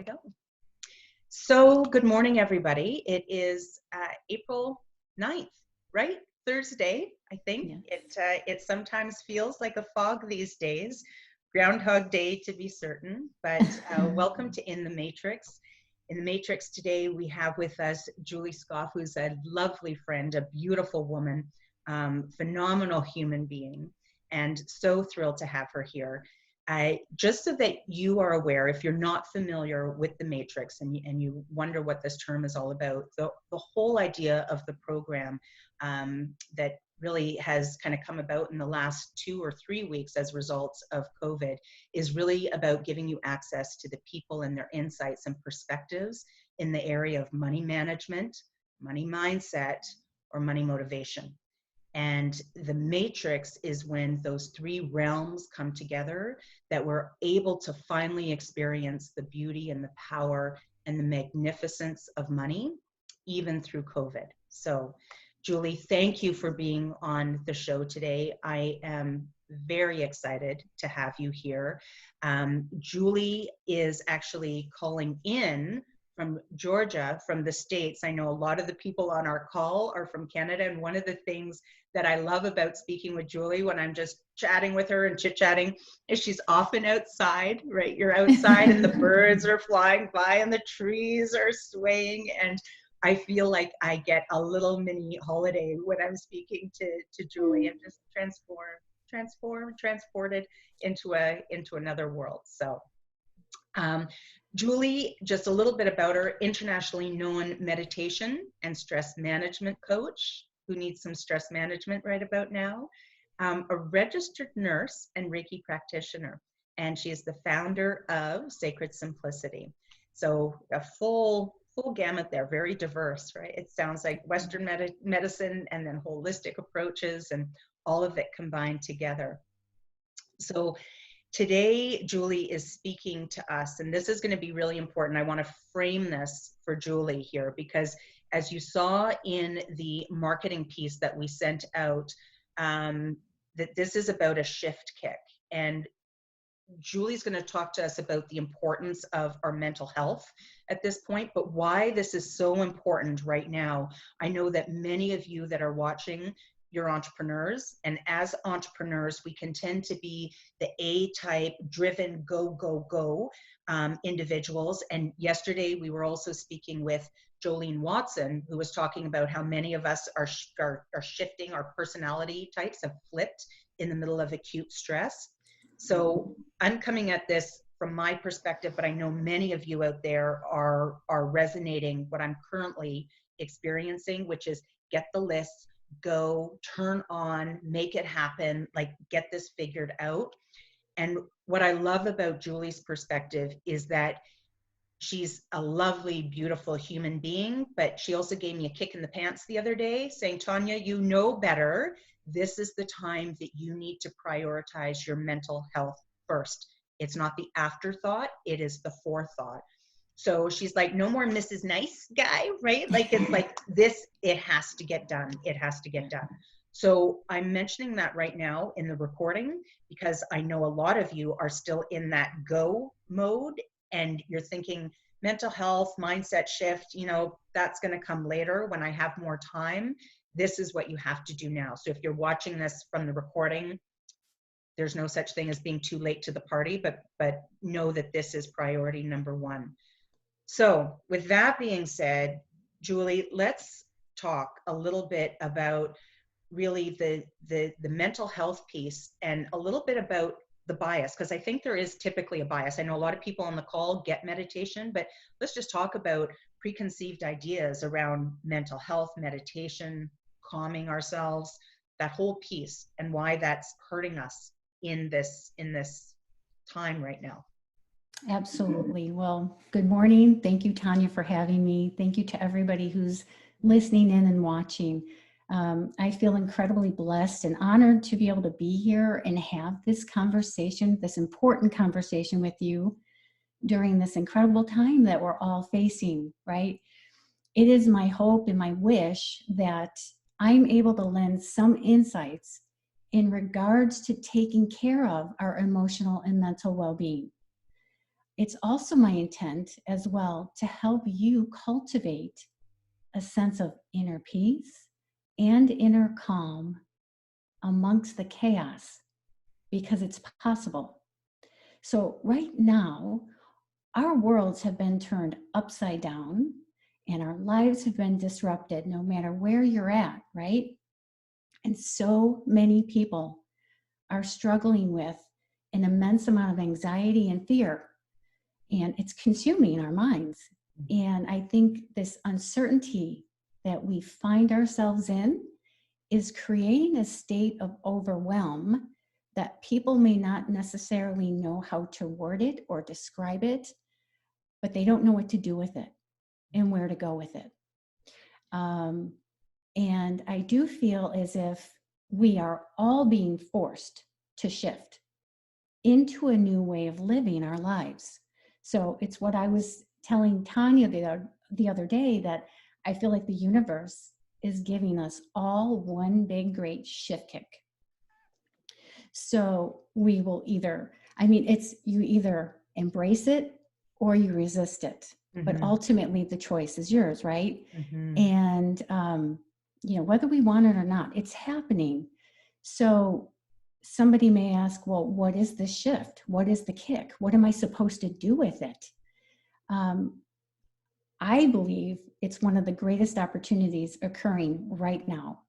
We go. So good morning, everybody. It is April 9th, right? Thursday, I think. Yes. It sometimes feels like a fog these days. Groundhog Day to be certain, but welcome to In the Matrix. In the Matrix today, we have with us Julie Skoff, who's a lovely friend, a beautiful woman, phenomenal human being, and so thrilled to have her here. Just so that you are aware, if you're not familiar with the Matrix and you wonder what this term is all about, the whole idea of the program that really has kind of come about in the last 2 or 3 weeks as results of COVID is really about giving you access to the people and their insights and perspectives in the area of money management, money mindset, or money motivation. And the matrix is when those 3 realms come together, that we're able to finally experience the beauty and the power and the magnificence of money, even through COVID. So, Julie, thank you for being on the show today. I am very excited to have you here. Julie is actually calling in from Georgia, from the States. I know a lot of the people on our call are from Canada, and one of the things that I love about speaking with Julie when I'm just chatting with her and chit-chatting is she's often outside, right? You're outside and the birds are flying by and the trees are swaying, and I feel like I get a little mini holiday when I'm speaking to Julie and just transported into another world. So Julie, just a little bit about her: internationally known meditation and stress management coach who needs some stress management right about now, a registered nurse and Reiki practitioner, and she is the founder of Sacred Simplicity. So a full gamut there, very diverse, right? It sounds like Western medicine and then holistic approaches and all of it combined together. So today, Julie is speaking to us, and this is going to be really important. I want to frame this for Julie here because, as you saw in the marketing piece that we sent out, that this is about a shift kick. And Julie's going to talk to us about the importance of our mental health at this point, but why this is so important right now. I know that many of you that are watching, you're entrepreneurs, and as entrepreneurs, we can tend to be the A-type, driven, go individuals. And yesterday, we were also speaking with Jolene Watson, who was talking about how many of us are shifting, our personality types have flipped in the middle of acute stress. So I'm coming at this from my perspective, but I know many of you out there are resonating what I'm currently experiencing, which is get the list, go, turn on, make it happen, like get this figured out. And what I love about Julie's perspective is that she's a lovely, beautiful human being, but she also gave me a kick in the pants the other day saying, Taunya, you know better. This is the time that you need to prioritize your mental health first. It's not the afterthought, it is the forethought. So she's like, no more Mrs. Nice Guy, right? Like, it's like this, it has to get done. It has to get done. So I'm mentioning that right now in the recording because I know a lot of you are still in that go mode and you're thinking mental health, mindset shift, you know, that's going to come later when I have more time. This is what you have to do now. So if you're watching this from the recording, there's no such thing as being too late to the party, but know that this is priority number 1. So with that being said, Julie, let's talk a little bit about really the mental health piece and a little bit about the bias, because I think there is typically a bias. I know a lot of people on the call get meditation, but let's just talk about preconceived ideas around mental health, meditation, calming ourselves, that whole piece, and why that's hurting us in this time right now. Absolutely. Well, good morning. Thank you, Taunya, for having me. Thank you to everybody who's listening in and watching. I feel incredibly blessed and honored to be able to be here and have this conversation, this important conversation with you during this incredible time that we're all facing, right? It is my hope and my wish that I'm able to lend some insights in regards to taking care of our emotional and mental well-being. it's also my intent as well to help you cultivate a sense of inner peace and inner calm amongst the chaos, because it's possible. So right now, our worlds have been turned upside down and our lives have been disrupted no matter where you're at, right? And so many people are struggling with an immense amount of anxiety and fear, and it's consuming our minds. And I think this uncertainty that we find ourselves in is creating a state of overwhelm that people may not necessarily know how to word it or describe it, but they don't know what to do with it and where to go with it. And I do feel as if we are all being forced to shift into a new way of living our lives. So it's what I was telling Taunya the other day, that I feel like the universe is giving us all one big great shift kick. So we will either, it's you either embrace it or you resist it. Mm-hmm. But ultimately the choice is yours, right? Mm-hmm. And whether we want it or not, it's happening. So somebody may ask, well, what is the shift? What is the kick? What am I supposed to do with it? I believe it's one of the greatest opportunities occurring right now.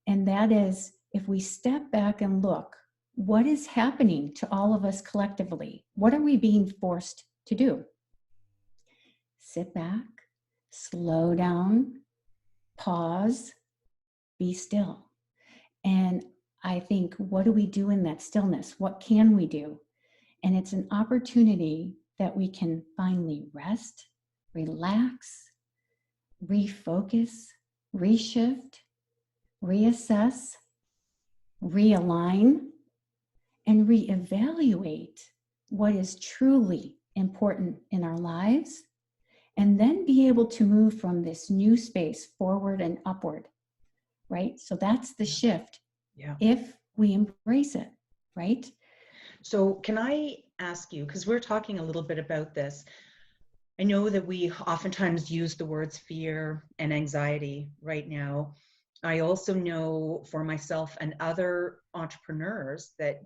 And that is, if we step back and look, what is happening to all of us collectively? What are we being forced to do? Sit back, slow down, pause, be still. And I think, what do we do in that stillness? What can we do? And it's an opportunity that we can finally rest, relax, refocus, reshift, reassess, realign, and reevaluate what is truly important in our lives, and then be able to move from this new space forward and upward, right? So that's the shift. Yeah. If we embrace it, right? So can I ask you, because we're talking a little bit about this, I know that we oftentimes use the words fear and anxiety right now. I also know for myself and other entrepreneurs that,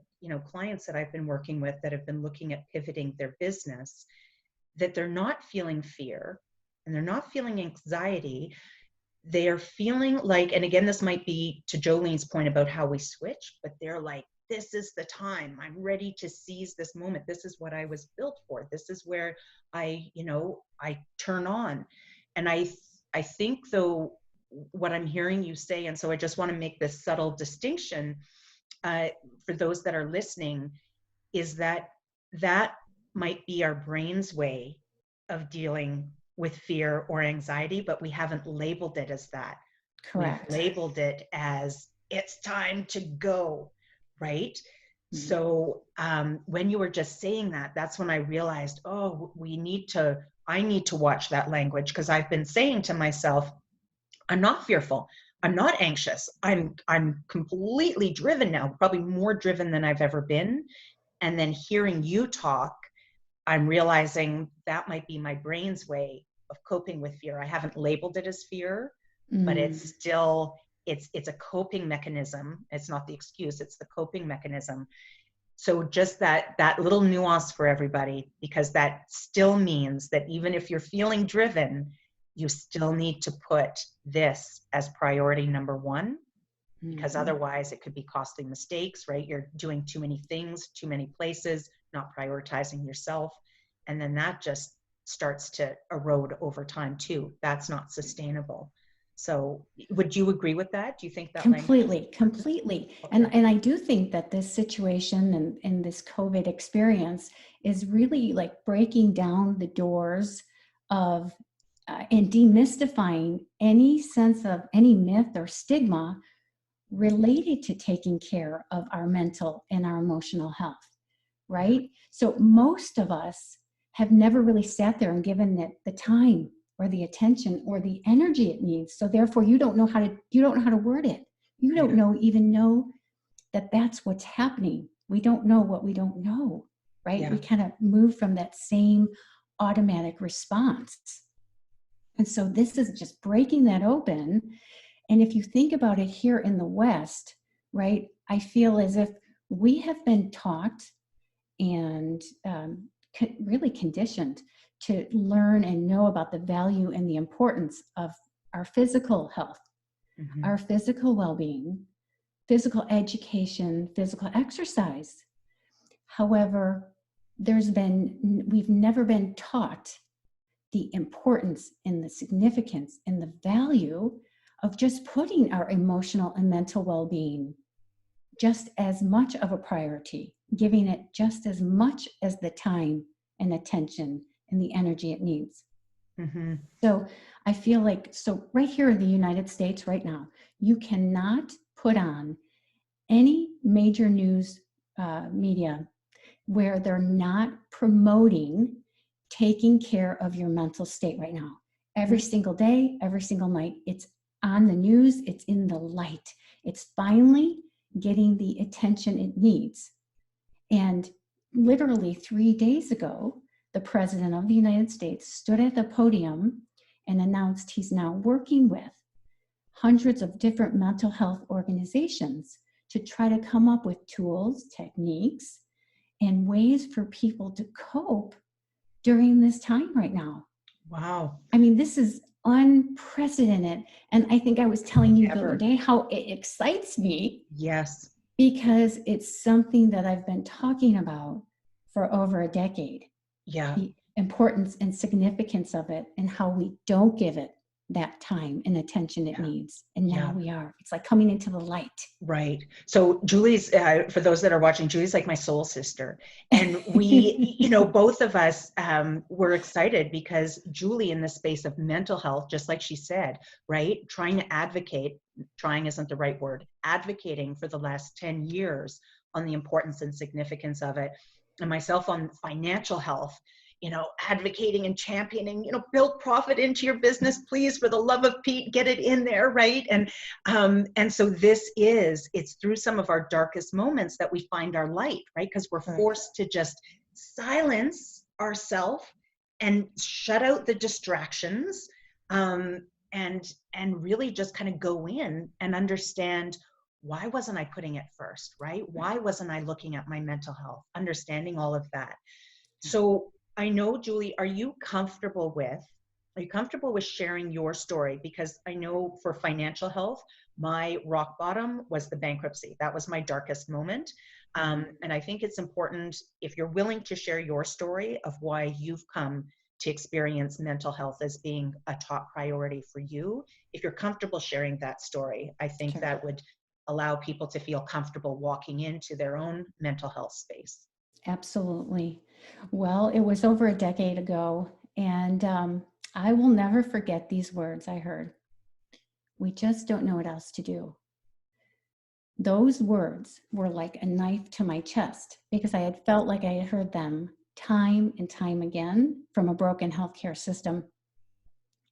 clients that I've been working with that have been looking at pivoting their business, that they're not feeling fear and they're not feeling anxiety. They are feeling like, and again, this might be to Jolene's point about how we switch, but they're like, this is the time. I'm ready to seize this moment. This is what I was built for. This is where I turn on. And I think, though, what I'm hearing you say, and so I just want to make this subtle distinction for those that are listening, is that might be our brain's way of dealing with fear or anxiety, but we haven't labeled it as that. Correct. We've labeled it as it's time to go, right? Mm-hmm. So when you were just saying that, that's when I realized, I need to watch that language, because I've been saying to myself, I'm not fearful. I'm not anxious. I'm completely driven now, probably more driven than I've ever been. And then hearing you talk, I'm realizing that might be my brain's way of coping with fear. I haven't labeled it as fear, but it's still, it's a coping mechanism. It's not the excuse, it's the coping mechanism. So just that little nuance for everybody, because that still means that even if you're feeling driven, you still need to put this as priority number one, because otherwise it could be costly mistakes, right? You're doing too many things, too many places, not prioritizing yourself. And then that just starts to erode over time too. That's not sustainable. So would you agree with that? Do you think that completely? Okay. And I do think that this situation and this COVID experience is really like breaking down the doors of and demystifying any sense of any myth or stigma related to taking care of our mental and our emotional health, right? Yeah. So most of us have never really sat there and given it the time or the attention or the energy it needs. So therefore you don't know how to word it. You don't even know that that's what's happening. We don't know what we don't know, right? Yeah. We kind of move from that same automatic response. And so this is just breaking that open. And if you think about it here in the West, right, I feel as if we have been taught and really conditioned to learn and know about the value and the importance of our physical health, our physical well-being, physical education, physical exercise. However, we've never been taught the importance and the significance and the value of just putting our emotional and mental well-being just as much of a priority, giving it just as much as the time and attention and the energy it needs. So I feel like, so right here in the United States right now, you cannot put on any major news media where they're not promoting taking care of your mental state right now. Every single day, every single night, it's on the news, it's in the light. It's finally getting the attention it needs. And literally 3 days ago, the President of the United States stood at the podium and announced he's now working with hundreds of different mental health organizations to try to come up with tools, techniques, and ways for people to cope during this time right now. Wow. I mean, this is unprecedented. And I think I was telling you the other day how it excites me. Yes. Because it's something that I've been talking about for over a decade. Yeah. The importance and significance of it and how we don't give it that time and attention it needs. And now we are. It's like coming into the light. Right. So Julie's, for those that are watching, Julie's like my soul sister. And we, both of us were excited because Julie, in the space of mental health, just like she said, right, trying to advocate, trying isn't the right word, advocating for the last 10 years on the importance and significance of it. And myself on financial health, advocating and championing, build profit into your business, please, for the love of Pete, get it in there, right? And so it's through some of our darkest moments that we find our light, right? Because we're forced to just silence ourselves and shut out the distractions, and really just kind of go in and understand, why wasn't I putting it first, right? Why wasn't I looking at my mental health, understanding all of that? So I know, Julie, are you comfortable with sharing your story? Because I know for financial health, my rock bottom was the bankruptcy. That was my darkest moment. And I think it's important, if you're willing to share your story of why you've come to experience mental health as being a top priority for you, if you're comfortable sharing that story, I think that would allow people to feel comfortable walking into their own mental health space. Absolutely. Well, it was over a decade ago, and I will never forget these words I heard. We just don't know what else to do. Those words were like a knife to my chest because I had felt like I had heard them time and time again from a broken healthcare system.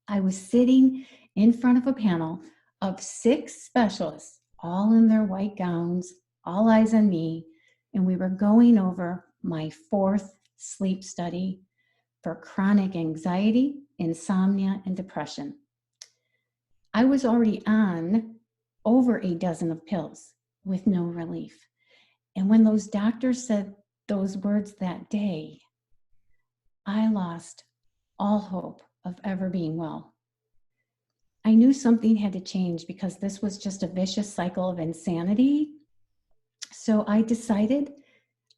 I was sitting in front of a panel of 6 specialists, all in their white gowns, all eyes on me, and we were going over my 4th sleep study for chronic anxiety, insomnia, and depression. I was already on over a dozen of pills with no relief. And when those doctors said those words that day, I lost all hope of ever being well. I knew something had to change because this was just a vicious cycle of insanity. So I decided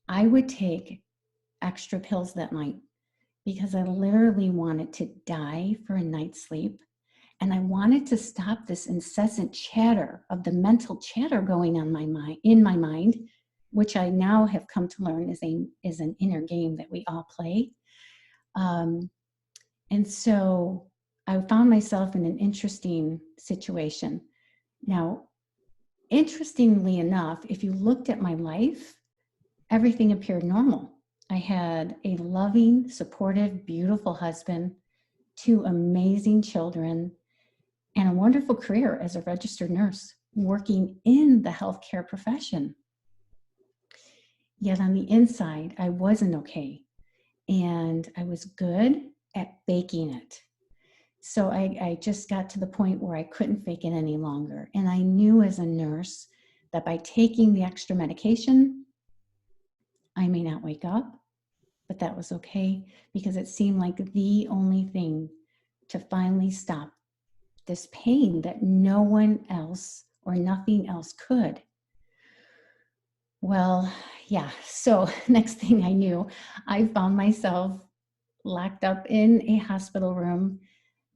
I would take extra pills that night because I literally wanted to die for a night's sleep. And I wanted to stop this incessant chatter of the mental chatter going on in my mind, which I now have come to learn is an inner game that we all play. And so I found myself in an interesting situation. Now, interestingly enough, if you looked at my life, everything appeared normal. I had a loving, supportive, beautiful husband, 2 amazing children, and a wonderful career as a registered nurse working in the healthcare profession. Yet on the inside, I wasn't okay. And I was good at faking it. So I just got to the point where I couldn't fake it any longer. And I knew as a nurse that by taking the extra medication, I may not wake up, but that was okay because it seemed like the only thing to finally stop this pain that no one else or nothing else could. Well, yeah. So next thing I knew, I found myself locked up in a hospital room,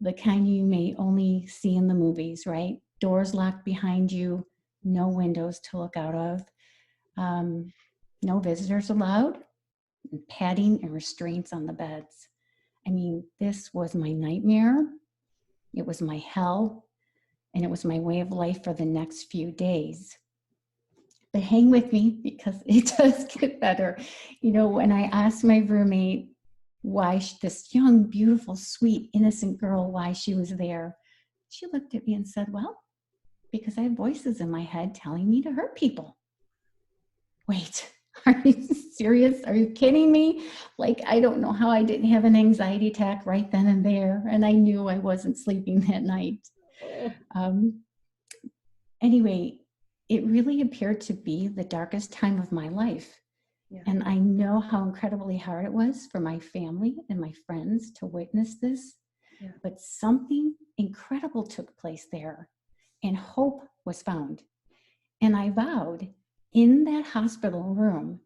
the kind you may only see in the movies, right? Doors locked behind you, no windows to look out of, um, no visitors allowed, and padding and restraints on the beds. I mean, this was my nightmare. It was my hell, and it was my way of life for the next few days. But hang with me because it does get better. You know, when I asked my roommate why this young, beautiful, sweet, innocent girl, why she was there, she looked at me and said, well, because I had voices in my head telling me to hurt people. Wait, are you serious? Are you kidding me? Like, I don't know how I didn't have an anxiety attack right then and there. And I knew I wasn't sleeping that night. Anyway, it really appeared to be the darkest time of my life. Yeah. And I know how incredibly hard it was for my family and my friends to witness this. Yeah. But something incredible took place there, and hope was found. And I vowed in that hospital room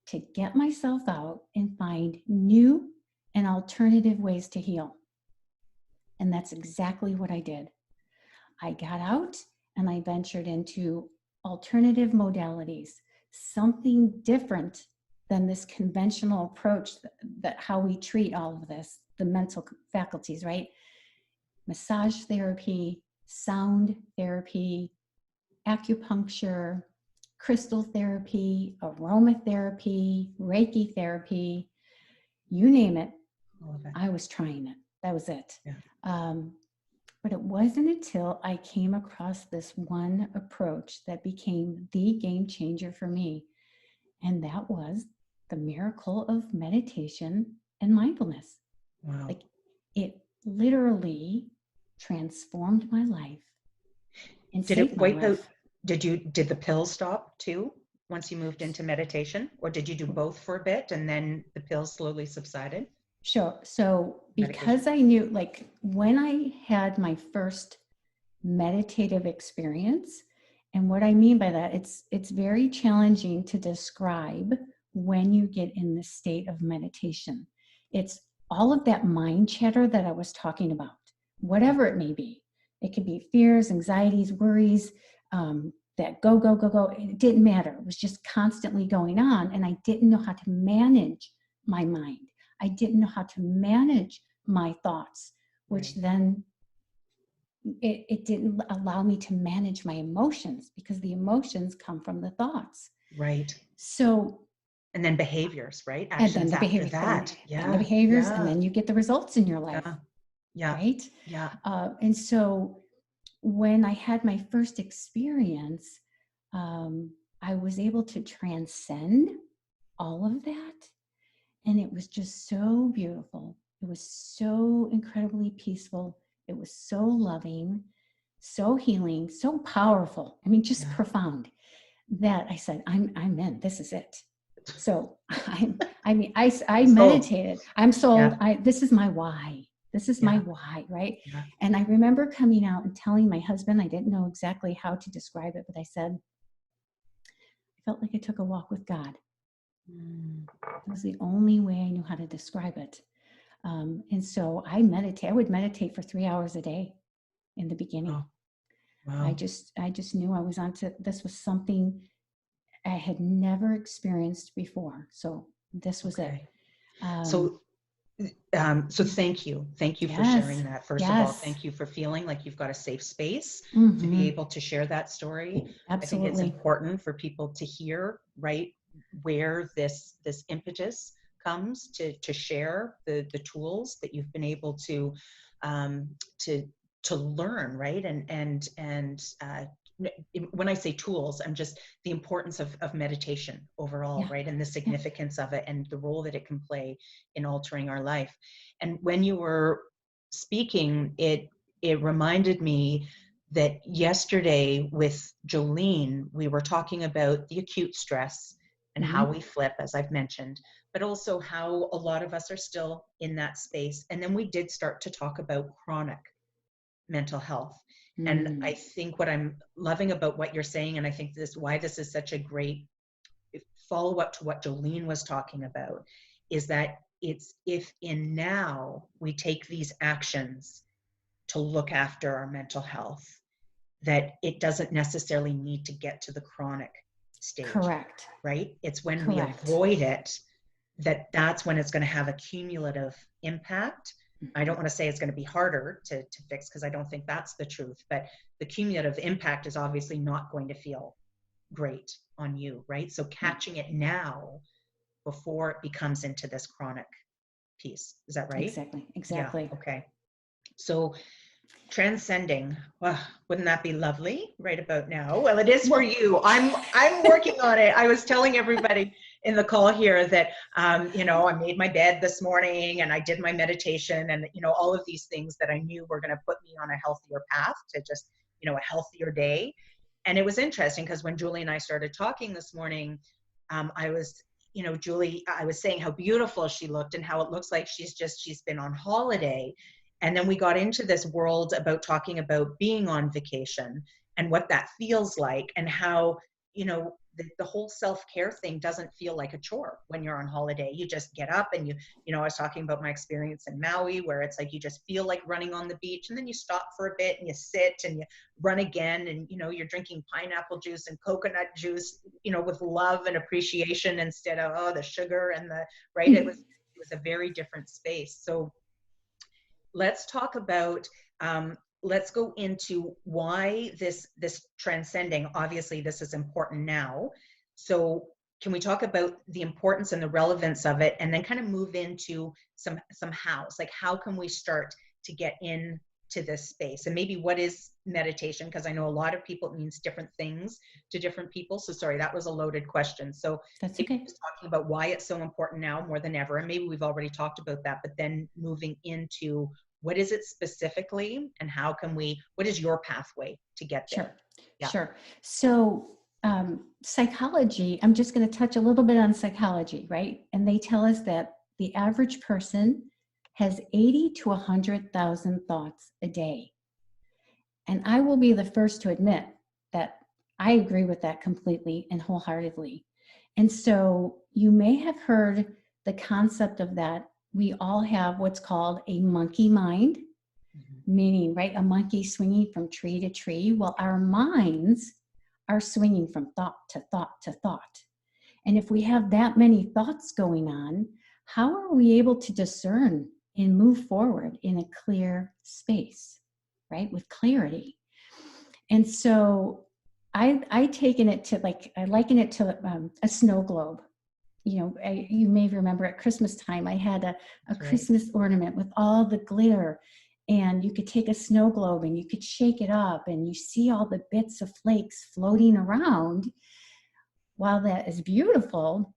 to get myself out and find new and alternative ways to heal. And that's exactly what I did. I got out and I ventured into alternative modalities, something different than this conventional approach that how we treat all of this, the mental faculties, right? Massage therapy, sound therapy, acupuncture, crystal therapy, aromatherapy, Reiki therapy, you name it. I was trying it. That was it. Yeah. But it wasn't until I came across this one approach that became the game changer for me. And that was the miracle of meditation and mindfulness. Wow. Like, it literally transformed my life. And did it wipe out? Did the pills stop too once you moved into meditation, or did you do both for a bit and then the pills slowly subsided? Sure. So because I knew, like, when I had my first meditative experience, and what I mean by that, it's very challenging to describe when you get in the state of meditation. It's all of that mind chatter that I was talking about, whatever it may be. It could be fears, anxieties, worries, that go. It didn't matter. It was just constantly going on, and I didn't know how to manage my mind. I didn't know how to manage my thoughts, which then it didn't allow me to manage my emotions, because the emotions come from the thoughts. Right. So, and then behaviors, right? Actions and then the behaviors, that. And the behaviors, and then you get the results in your life. Yeah. Right. Yeah. And so when I had my first experience, I was able to transcend all of that. And it was just so beautiful. It was so incredibly peaceful. It was so loving, so healing, so powerful. I mean, just profound, that I said, I'm in. This is it. So I meditated. I'm sold. Yeah. This is my why. This is my why, right? Yeah. And I remember coming out and telling my husband, I didn't know exactly how to describe it, but I said, I felt like I took a walk with God. It was the only way I knew how to describe it. And so I would meditate for 3 hours a day in the beginning. Oh. Wow. I just knew I was this was something I had never experienced before. So this was it. So thank you. Thank you for sharing that. First of all, thank you for feeling like you've got a safe space to be able to share that story. Absolutely. I think it's important for people to hear, right, where this impetus comes to share the tools that you've been able to learn, right, and when I say tools, I'm just the importance of meditation overall, Yeah. right? And the significance of it and the role that it can play in altering our life. And when you were speaking, it reminded me that yesterday with Jolene, we were talking about the acute stress and how we flip, as I've mentioned, but also how a lot of us are still in that space. And then we did start to talk about chronic mental health. And I think what I'm loving about what you're saying, and I think why this is such a great follow up to what Jolene was talking about, is that it's if in now we take these actions to look after our mental health, that it doesn't necessarily need to get to the chronic stage. Correct. Right? It's when we Correct. avoid it that's when it's going to have a cumulative impact. I don't want to say it's going to be harder to fix, because I don't think that's the truth, but the cumulative impact is obviously not going to feel great on you, right? So catching it now before it becomes into this chronic piece. Is that right? Exactly. Yeah. Okay. So transcending, wouldn't that be lovely right about now? Well, it is for you. I'm working on it. I was telling everybody in the call here that I made my bed this morning and I did my meditation and all of these things that I knew were going to put me on a healthier path to just a healthier day. And it was interesting because when Julie and I started talking this morning, I was Julie, I was saying how beautiful she looked and how it looks like she's been on holiday. And then we got into this world about talking about being on vacation and what that feels like, and how, the whole self-care thing doesn't feel like a chore when you're on holiday. You just get up and I was talking about my experience in Maui, where it's like you just feel like running on the beach, and then you stop for a bit and you sit and you run again, and you're drinking pineapple juice and coconut juice, with love and appreciation instead of the sugar and the right. It was a very different space. So let's talk about, let's go into why this transcending, obviously this is important now. So can we talk about the importance and the relevance of it, and then kind of move into some hows, like how can we start to get into this space, and maybe what is meditation? Because I know a lot of people, it means different things to different people. So sorry, that was a loaded question. So that's okay. Just talking about why it's so important now more than ever, and maybe we've already talked about that, but then moving into what is it specifically, and what is your pathway to get there? Sure. So psychology, I'm just going to touch a little bit on psychology, right? And they tell us that the average person has 80 to 100,000 thoughts a day. And I will be the first to admit that I agree with that completely and wholeheartedly. And so you may have heard the concept of that. We all have what's called a monkey mind, meaning, right, a monkey swinging from tree to tree. Well, our minds are swinging from thought to thought to thought. And if we have that many thoughts going on, how are we able to discern and move forward in a clear space, right, with clarity? And so I liken it to a snow globe. You may remember at Christmas time, I had a Christmas ornament with all the glitter, and you could take a snow globe and you could shake it up and you see all the bits of flakes floating around. While that is beautiful,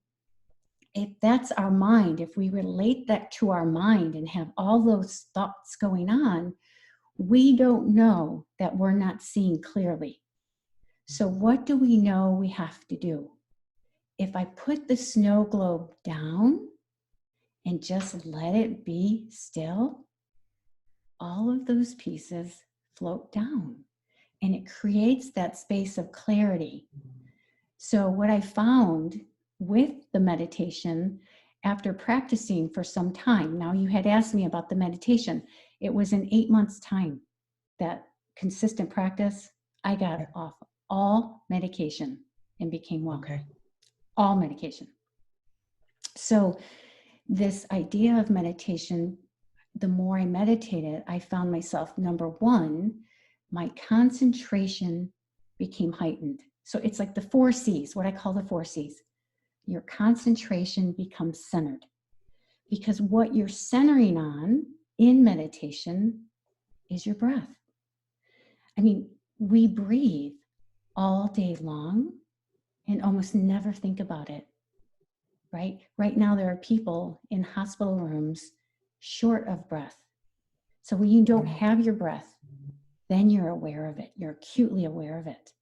if that's our mind, if we relate that to our mind and have all those thoughts going on, we don't know that we're not seeing clearly. So what do we know we have to do? If I put the snow globe down and just let it be still, all of those pieces float down, and it creates that space of clarity. So what I found with the meditation, after practicing for some time, now you had asked me about the meditation, it was in 8 months' time, that consistent practice, I got off all medication and became well. Okay. All medication. So this idea of meditation, the more I meditated, I found myself, number one, my concentration became heightened. So it's like the 4 C's, what I call the 4 C's. Your concentration becomes centered, because what you're centering on in meditation is your breath. I mean, we breathe all day long and almost never think about it, right? Right now, there are people in hospital rooms short of breath. So when you don't have your breath, then you're aware of it. You're acutely aware of it.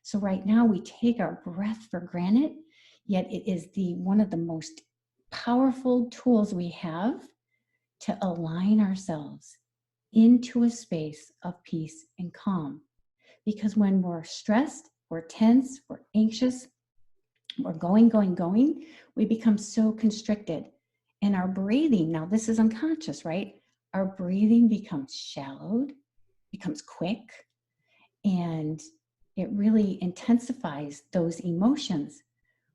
So right now we take our breath for granted, yet it is one of the most powerful tools we have to align ourselves into a space of peace and calm. Because when we're stressed, we're tense, we're anxious, we're going, we become so constricted. And our breathing, now this is unconscious, right? Our breathing becomes shallowed, becomes quick, and it really intensifies those emotions.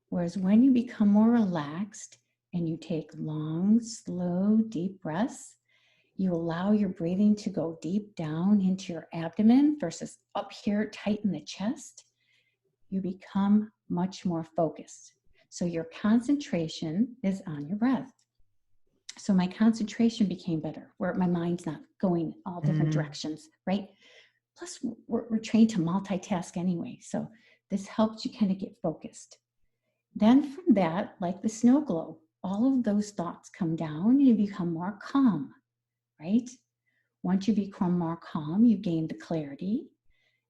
Whereas when you become more relaxed and you take long, slow, deep breaths, you allow your breathing to go deep down into your abdomen versus up here tight in the chest, you become much more focused. So your concentration is on your breath. So my concentration became better, where my mind's not going all different directions, right? Plus, we're trained to multitask anyway. So this helps you kind of get focused. Then from that, like the snow globe, all of those thoughts come down and you become more calm, right? Once you become more calm, you gain the clarity.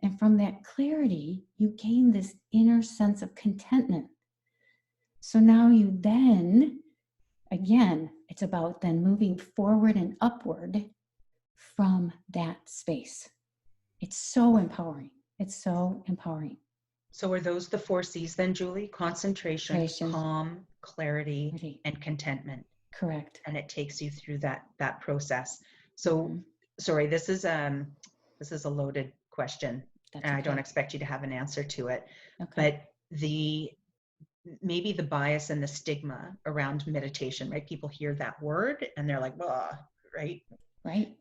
And from that clarity, you gain this inner sense of contentment. So now you then, again, it's about then moving forward and upward from that space. It's so empowering. It's so empowering. So are those the 4 C's then, Julie? Concentration, calm, clarity, and contentment. Correct. And it takes you through that process. So, sorry, this is a loaded question. That's and okay. I don't expect you to have an answer to it. Okay. But maybe the bias and the stigma around meditation, right? People hear that word and they're like, "Blah," right? Right.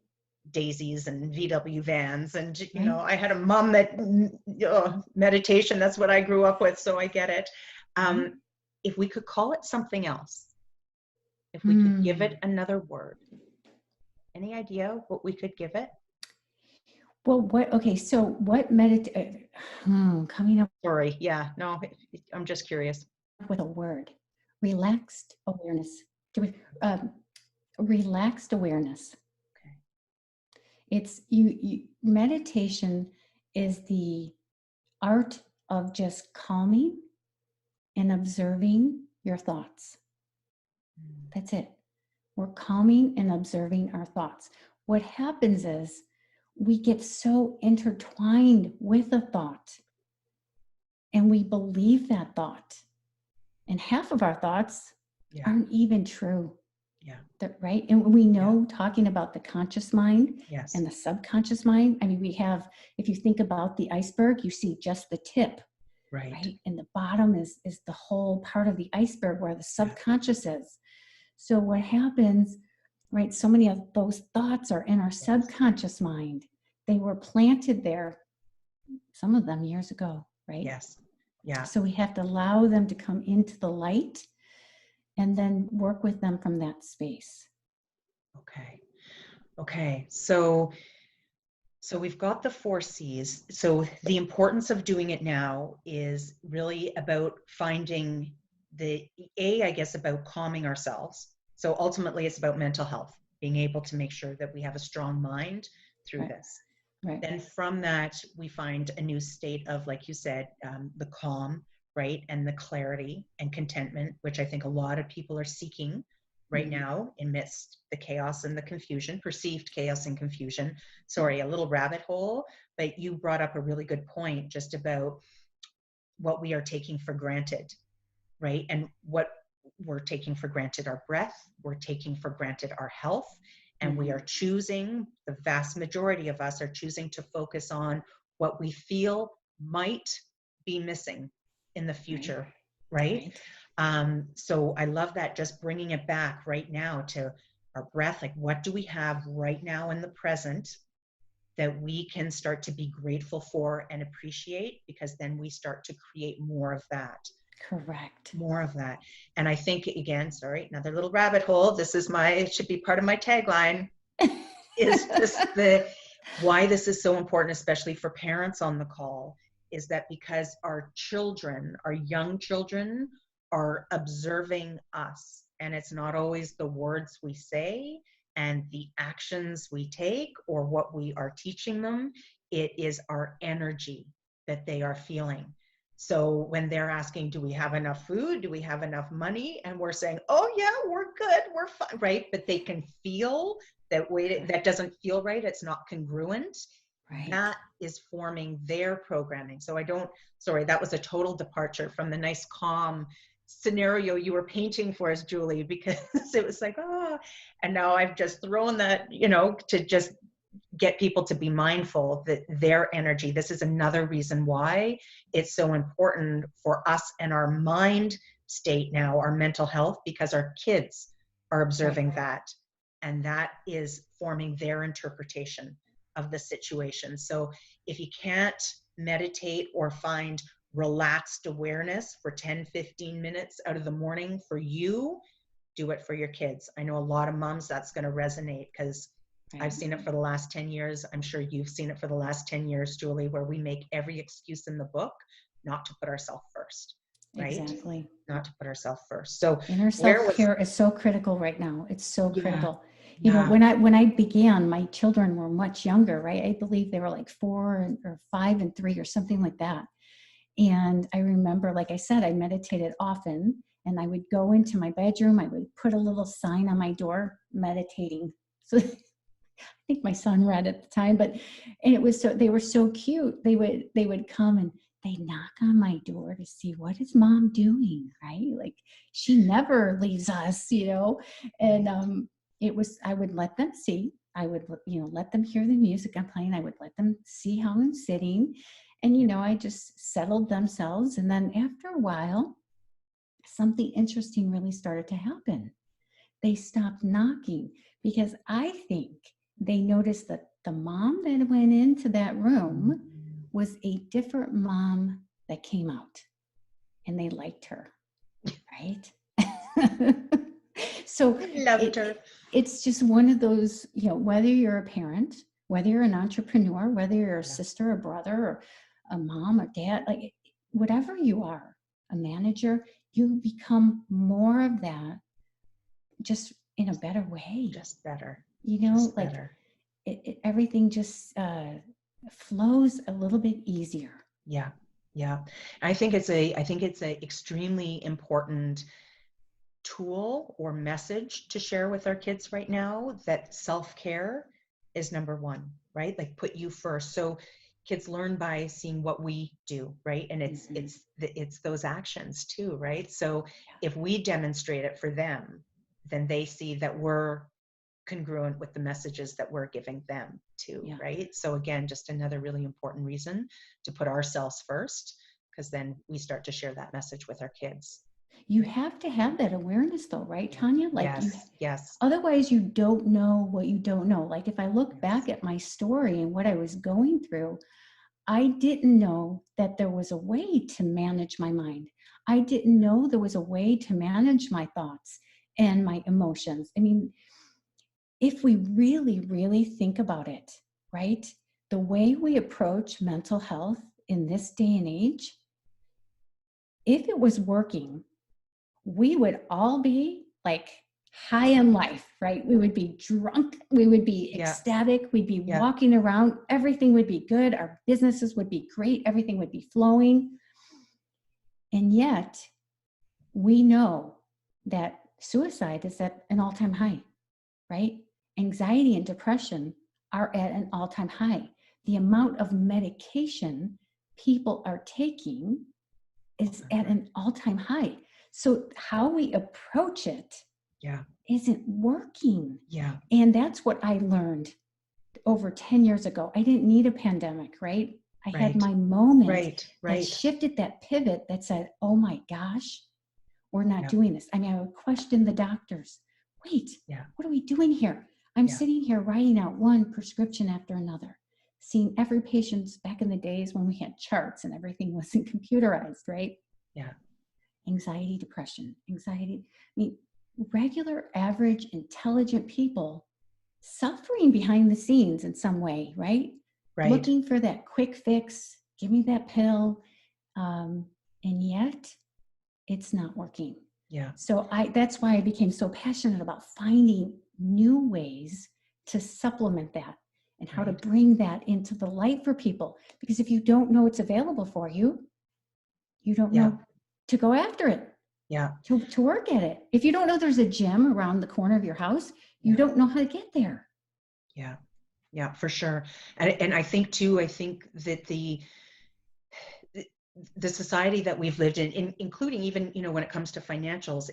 Daisies and VW vans. And, you know, I had a mom that, meditation, that's what I grew up with. So I get it. If we could call it something else, if we could give it another word, any idea what we could give it? Well, so what coming up. Sorry. Yeah, no, I'm just curious. With a word, relaxed awareness. Relaxed awareness. Okay. It's meditation is the art of just calming and observing your thoughts. That's it. We're calming and observing our thoughts. What happens is we get so intertwined with a thought and we believe that thought. And half of our thoughts aren't even true. Yeah. Right? And we know, talking about the conscious mind and the subconscious mind, I mean, we have, if you think about the iceberg, you see just the tip. Right? And the bottom is the whole part of the iceberg where the subconscious is. So what happens, right? So many of those thoughts are in our subconscious mind. They were planted there, some of them years ago, right? Yes. Yeah. So we have to allow them to come into the light and then work with them from that space. Okay. So we've got the 4 C's. So the importance of doing it now is really about finding I guess, about calming ourselves. So ultimately it's about mental health, being able to make sure that we have a strong mind through this. Right. Then from that, we find a new state of, like you said, the calm, right? And the clarity and contentment, which I think a lot of people are seeking right now amidst the chaos and the confusion, perceived chaos and confusion. Sorry, a little rabbit hole, but you brought up a really good point just about what we are taking for granted, right? And what we're taking for granted, our breath, we're taking for granted our health, and we are choosing, the vast majority of us are choosing to focus on what we feel might be missing in the future, right? So I love that, just bringing it back right now to our breath. Like, what do we have right now in the present that we can start to be grateful for and appreciate? Because then we start to create more of that. Correct. More of that. And I think, again, sorry, another little rabbit hole. This is it should be part of my tagline, is just why this is so important, especially for parents on the call, is that because our children, our young children, are observing us, and it's not always the words we say and the actions we take or what we are teaching them, it is our energy that they are feeling. So when they're asking, do we have enough food? Do we have enough money? And we're saying, oh yeah, we're good, we're fine, right? But they can feel that way, that doesn't feel right, it's not congruent. Right. That is forming their programming. So sorry, that was a total departure from the nice, calm scenario you were painting for us, Julie, because it was like, oh, and now I've just thrown that, to just get people to be mindful that their energy, this is another reason why it's so important for us and our mind state now, our mental health, because our kids are observing that, and that is forming their interpretation of the situation. So if you can't meditate or find relaxed awareness for 10-15 minutes out of the morning for you, do it for your kids. I know a lot of moms that's going to resonate, because I've seen it for the last 10 years. I'm sure you've seen it for the last 10 years, Julie, where we make every excuse in the book not to put ourselves first, right? Exactly. Not to put ourselves first. So inner self-care is so critical right now. It's so critical. You know, Yeah. when I began, my children were much younger, right? I believe they were like 4 or 5 and 3 or something like that. And I remember, like I said, I meditated often, and I would go into my bedroom. I would put a little sign on my door, meditating. So I think my son read at the time, and it was they were so cute. They would come and they knock on my door to see, what is mom doing, right? Like, she never leaves us, and I would let them see, I would, let them hear the music I'm playing. I would let them see how I'm sitting, and, I just settled themselves. And then after a while, something interesting really started to happen. They stopped knocking, because I think they noticed that the mom that went into that room was a different mom that came out, and they liked her, right? So Loved her. It's just one of those, whether you're a parent, whether you're an entrepreneur, whether you're a sister or brother or a mom or dad, like whatever you are, a manager, you become more of that, just in a better way. Just better. Just like better. Everything just flows a little bit easier. Yeah. I think it's a extremely important tool or message to share with our kids right now, that self-care is number one, right? Like, put you first. So kids learn by seeing what we do, right? And it's those actions too, right? So if we demonstrate it for them, then they see that we're congruent with the messages that we're giving them too, right? So again, just another really important reason to put ourselves first, because then we start to share that message with our kids. You have to have that awareness though, right, Taunya? Like, yes. Otherwise you don't know what you don't know. Like, if I look back at my story and what I was going through, I didn't know that there was a way to manage my mind. I didn't know there was a way to manage my thoughts and my emotions. I mean, if we really, really think about it, right? The way we approach mental health in this day and age, if it was working, we would all be like high in life, right? We would be drunk. We would be ecstatic. We'd be walking around. Everything would be good. Our businesses would be great. Everything would be flowing. And yet we know that suicide is at an all-time high, right? Anxiety and depression are at an all-time high. The amount of medication people are taking is at an all-time high. So how we approach it isn't working. And that's what I learned over 10 years ago. I didn't need a pandemic, right? I had my moment that shifted, that pivot that said, oh my gosh, we're not doing this. I mean, I would question the doctors. Wait, what are we doing here? I'm sitting here writing out one prescription after another, seeing every patient back in the days when we had charts and everything wasn't computerized, right? Anxiety, depression, anxiety. I mean, regular, average, intelligent people suffering behind the scenes in some way, right? Looking for that quick fix, give me that pill. And yet it's not working. Yeah. So that's why I became so passionate about finding new ways to supplement that and how to bring that into the light for people. Because if you don't know it's available for you, you don't know to go after it, to work at it. If you don't know there's a gym around the corner of your house, you don't know how to get there. Yeah, for sure. And I think too, that the society that we've lived in, including even, when it comes to financials,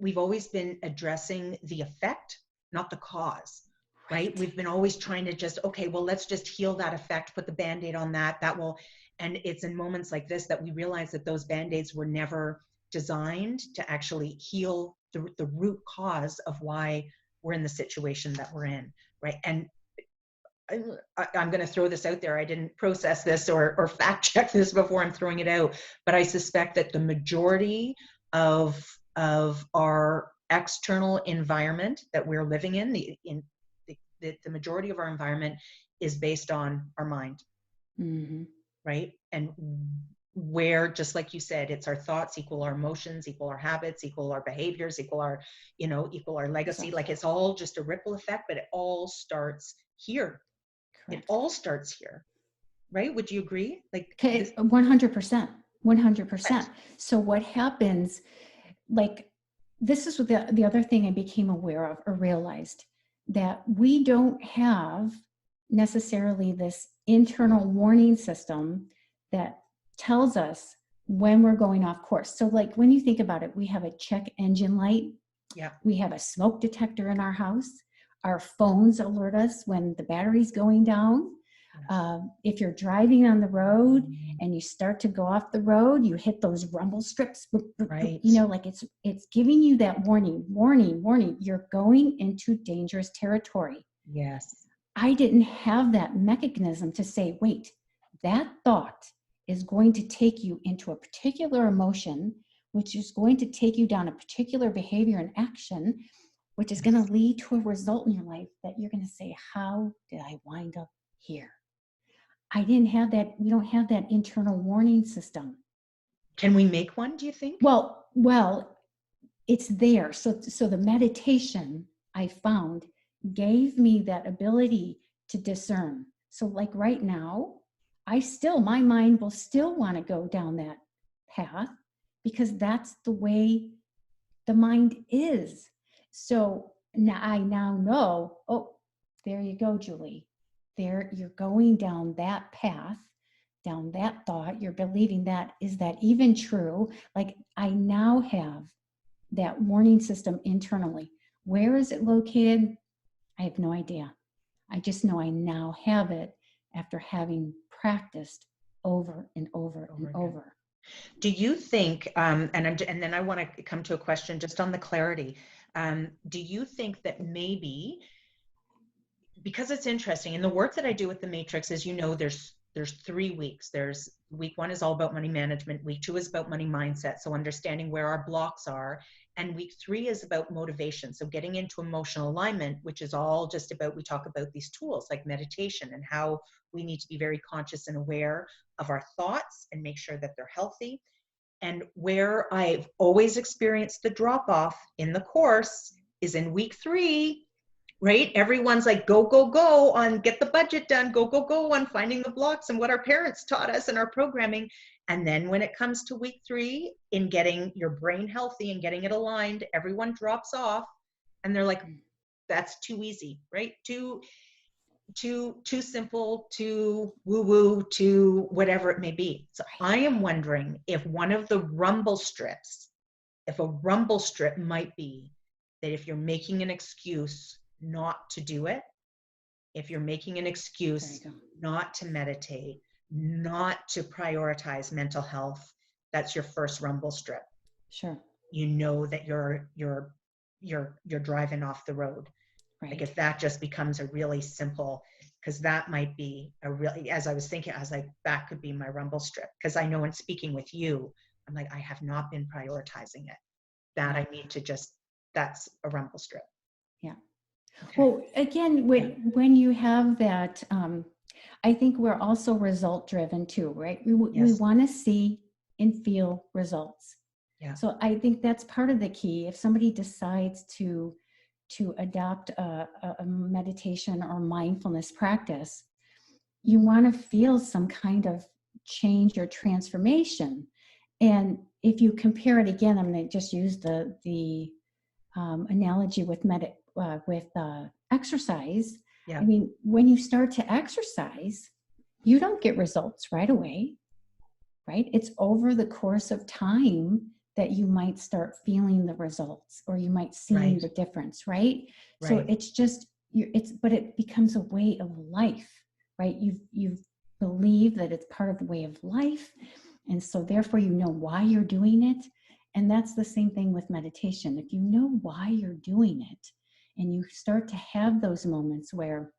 we've always been addressing the effect, not the cause, right? We've been always trying to just, okay, well, let's just heal that effect, put the Band-Aid on that will, and it's in moments like this that we realize that those Band-Aids were never designed to actually heal the root cause of why we're in the situation that we're in, right? And I'm going to throw this out there. I didn't process this or fact check this before I'm throwing it out, but I suspect that the majority of our external environment that we're living in, the majority of our environment is based on our mind, right? And where, just like you said, it's our thoughts equal our emotions, equal our habits, equal our behaviors, equal our legacy. Like it's all just a ripple effect, but it all starts here. Correct. It all starts here, right? Would you agree? Like 100%, 100%. So what happens, like, this is what the other thing I became aware of or realized, that we don't have necessarily this internal warning system that tells us when we're going off course. So like when you think about it, we have a check engine light. Yeah. We have a smoke detector in our house. Our phones alert us when the battery's going down. If you're driving on the road and you start to go off the road, you hit those rumble strips, right? Like it's giving you that warning. You're going into dangerous territory. Yes. I didn't have that mechanism to say, wait, that thought is going to take you into a particular emotion, which is going to take you down a particular behavior and action, which is going to lead to a result in your life that you're going to say, how did I wind up here? I didn't have that. We don't have that internal warning system. Can we make one, do you think? Well, it's there. So the meditation I found gave me that ability to discern. So like right now, my mind will still want to go down that path because that's the way the mind is. So now I know, oh, there you go, Julie. There, you're going down that path, down that thought. You're believing that. Is that even true? Like I now have that warning system internally. Where is it located? I have no idea. I just know I now have it after having practiced over and over and over. Do you think, and then I want to come to a question just on the clarity. Do you think that maybe, because it's interesting, and the work that I do with the Matrix is, there's 3 weeks. There's week 1 is all about money management. Week 2 is about money mindset. So understanding where our blocks are. And week 3 is about motivation. So getting into emotional alignment, which is all just about, we talk about these tools like meditation and how we need to be very conscious and aware of our thoughts and make sure that they're healthy. And where I've always experienced the drop off in the course is in week 3, right? Everyone's like, go, go, go on get the budget done, go, go, go on finding the blocks and what our parents taught us in our programming. And then when it comes to week 3 in getting your brain healthy and getting it aligned, everyone drops off and they're like, that's too easy, right? Too simple, too woo-woo, too whatever it may be. So I am wondering if one of the rumble strips, if a rumble strip might be that if you're making an excuse not to do it, if you're making an excuse not to meditate, not to prioritize mental health, that's your first rumble strip. Sure. You know that you're driving off the road. Right. Like if that just becomes a really simple, because that might be a really, as I was thinking, I was like, that could be my rumble strip. Because I know in speaking with you, I'm like, I have not been prioritizing it. That I need to just, that's a rumble strip. Yeah. Okay. Well, again, when you have that, I think we're also result driven too, right? We Yes. want to see and feel results. Yeah. So I think that's part of the key. If somebody decides to adopt a meditation or mindfulness practice, you want to feel some kind of change or transformation. And if you compare it again, I'm going to just use the analogy with exercise. Yeah. I mean, when you start to exercise, you don't get results right away, right? It's over the course of time that you might start feeling the results, or you might see Right. the difference, right? So Right. it's just but it becomes a way of life, right? You've believed that it's part of the way of life, and so therefore you know why you're doing it. And that's the same thing with meditation. If you know why you're doing it, and you start to have those moments where,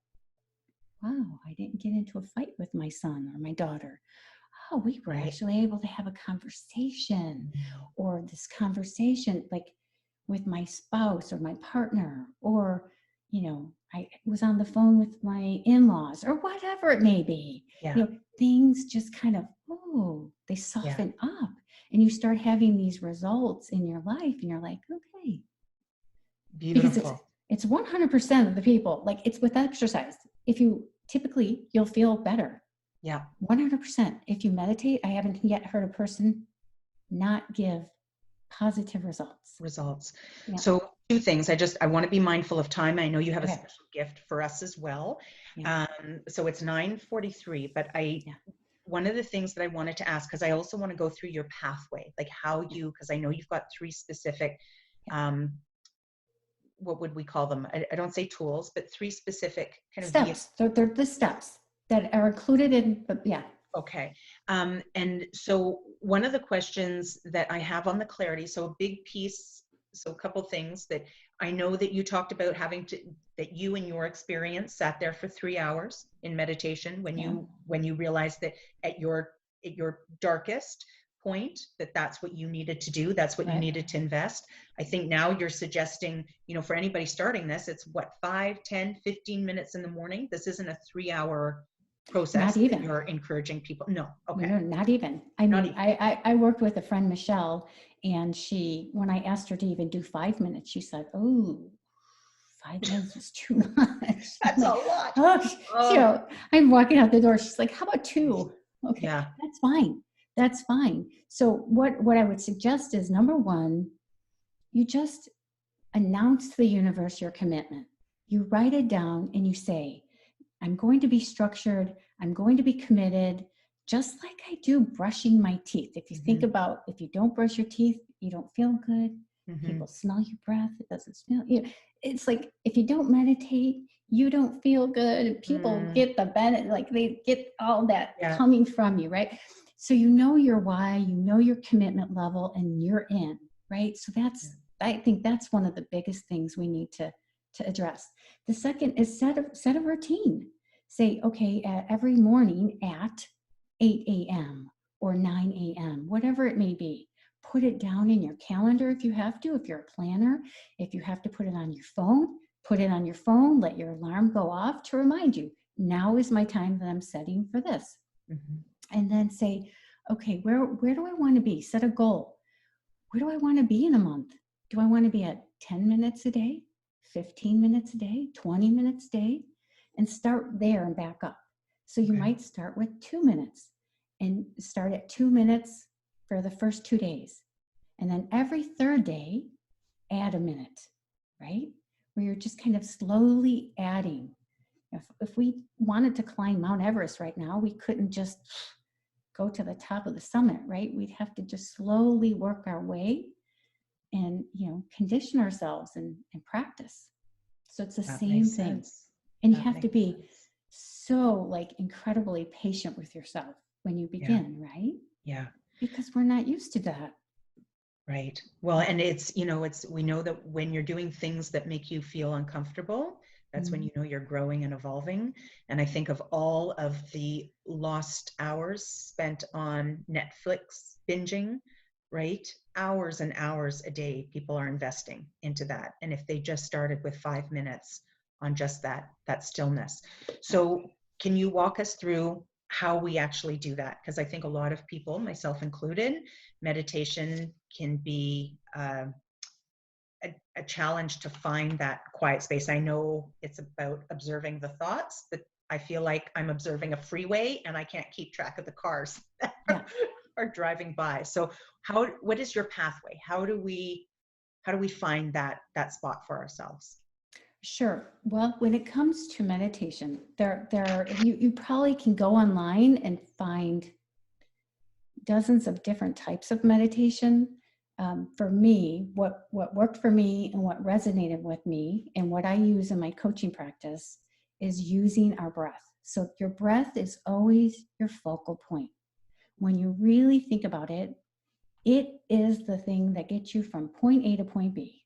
wow, I didn't get into a fight with my son or my daughter. Oh, we were Right. actually able to have a conversation, or this conversation like with my spouse or my partner, or, I was on the phone with my in-laws, or whatever it may be. Yeah. Things just kind of, they soften up, and you start having these results in your life, and you're like, okay. Because Beautiful. it's 100% of the people, like it's with exercise. If you typically, you'll feel better. Yeah. 100%. If you meditate, I haven't yet heard a person not give positive results. Yeah. So 2 things. I want to be mindful of time. I know you have Okay. a special gift for us as well. Yeah. So it's 9:43, but one of the things that I wanted to ask, because I also want to go through your pathway, like how because I know you've got 3 specific, what would we call them? I don't say tools, but 3 specific kind of steps. They're the steps that are included in, but yeah. Okay. And so one of the questions that I have on the clarity, so a big piece, so a couple things that I know that you talked about that you in your experience sat there for 3 hours in meditation when you realized that at your darkest point, that's what you needed to do. That's what you needed to invest. I think now you're suggesting, for anybody starting this, it's what, 5, 10, 15 minutes in the morning. This isn't a 3-hour process. Not even. That you're encouraging people. No. Okay. No, not even. I mean, I worked with a friend, Michelle, and when I asked her to even do 5 minutes, she said, 5 minutes is too much. That's like, a lot. I'm walking out the door. She's like, how about 2? Okay. Yeah. That's fine. That's fine. So what I would suggest is, number 1, you just announce to the universe your commitment. You write it down and you say, I'm going to be structured. I'm going to be committed, just like I do brushing my teeth. If you think about, if you don't brush your teeth, you don't feel good. People smell your breath. It doesn't smell. It's like, if you don't meditate, you don't feel good. People get the benefit, like they get all that coming from you, right? So you know your why, you know your commitment level, and you're in, right? So I think that's one of the biggest things we need to address. The second is set a routine. Say, okay, every morning at 8 a.m. or 9 a.m., whatever it may be, put it down in your calendar if you have to, if you're a planner. If you have to put it on your phone, put it on your phone, let your alarm go off to remind you, now is my time that I'm setting for this. And then say, okay, where do I want to be? Set a goal. Where do I want to be in a month? Do I want to be at 10 minutes a day, 15 minutes a day, 20 minutes a day? And start there and back up. So you might start with 2 minutes and start at 2 minutes for the first 2 days. And then every third day, add a minute, right? Where you're just kind of slowly adding. If we wanted to climb Mount Everest right now, we couldn't just go to the top of the summit, right? We'd have to just slowly work our way and, condition ourselves and practice. So it's the same thing. And you have to be so incredibly patient with yourself when you begin, right? Yeah. Because we're not used to that. Right. Well, and we know that when you're doing things that make you feel uncomfortable, that's when you know you're growing and evolving. And I think of all of the lost hours spent on Netflix binging, right? Hours and hours a day people are investing into that. And if they just started with 5 minutes on just that stillness. So can you walk us through how we actually do that? Because I think a lot of people, myself included, meditation can be a challenge to find that quiet space. I know it's about observing the thoughts, but I feel like I'm observing a freeway and I can't keep track of the cars that Yeah. are driving by. So what is your pathway? How do we find that spot for ourselves? Sure. Well, when it comes to meditation, you probably can go online and find dozens of different types of meditation. For me, what worked for me and what resonated with me and what I use in my coaching practice is using our breath. So your breath is always your focal point. When you really think about it, it is the thing that gets you from point A to point B.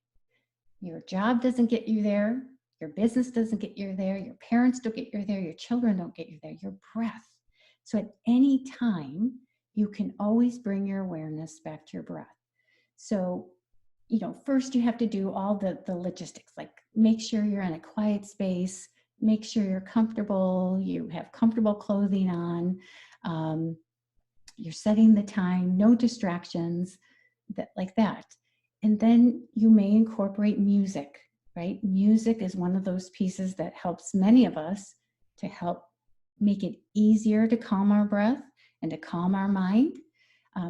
Your job doesn't get you there. Your business doesn't get you there. Your parents don't get you there. Your children don't get you there. Your breath. So at any time, you can always bring your awareness back to your breath. So, first you have to do all the logistics, like make sure you're in a quiet space, make sure you're comfortable, you have comfortable clothing on, you're setting the time, no distractions, like that. And then you may incorporate music, right? Music is one of those pieces that helps many of us to help make it easier to calm our breath and to calm our mind.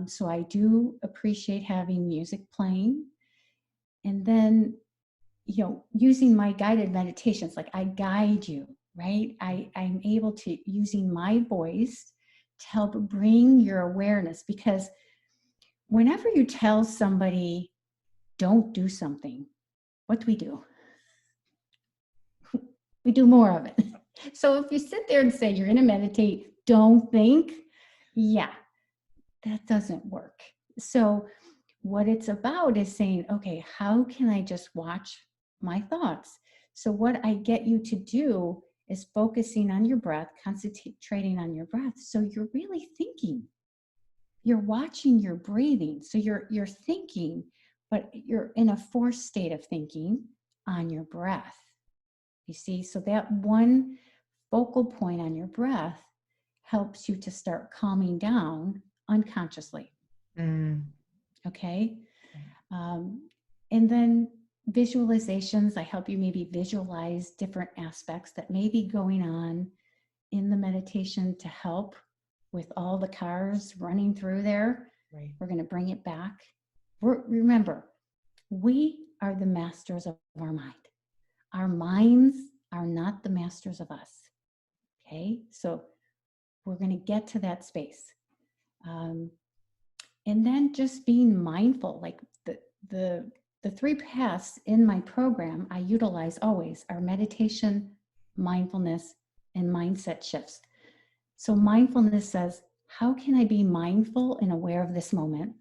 So I do appreciate having music playing. And then, using my guided meditations, like I guide you, right? I'm able to, using my voice, to help bring your awareness, because whenever you tell somebody, don't do something, what do? We do more of it. So if you sit there and say you're going to meditate, don't think, yeah, that doesn't work. So what it's about is saying, okay, how can I just watch my thoughts? So what I get you to do is focusing on your breath, concentrating on your breath. So you're really thinking. You're watching your breathing. So you're thinking, but you're in a forced state of thinking on your breath. You see, so that one focal point on your breath helps you to start calming down unconsciously. Okay. And then visualizations, I help you maybe visualize different aspects that may be going on in the meditation to help with all the cars running through there. Right. We're going to bring it back. Remember, we are the masters of our mind. Our minds are not the masters of us. Okay, so we're going to get to that space. And then just being mindful, like the three paths in my program I utilize always are meditation, mindfulness, and mindset shifts. So mindfulness says, how can I be mindful and aware of this moment?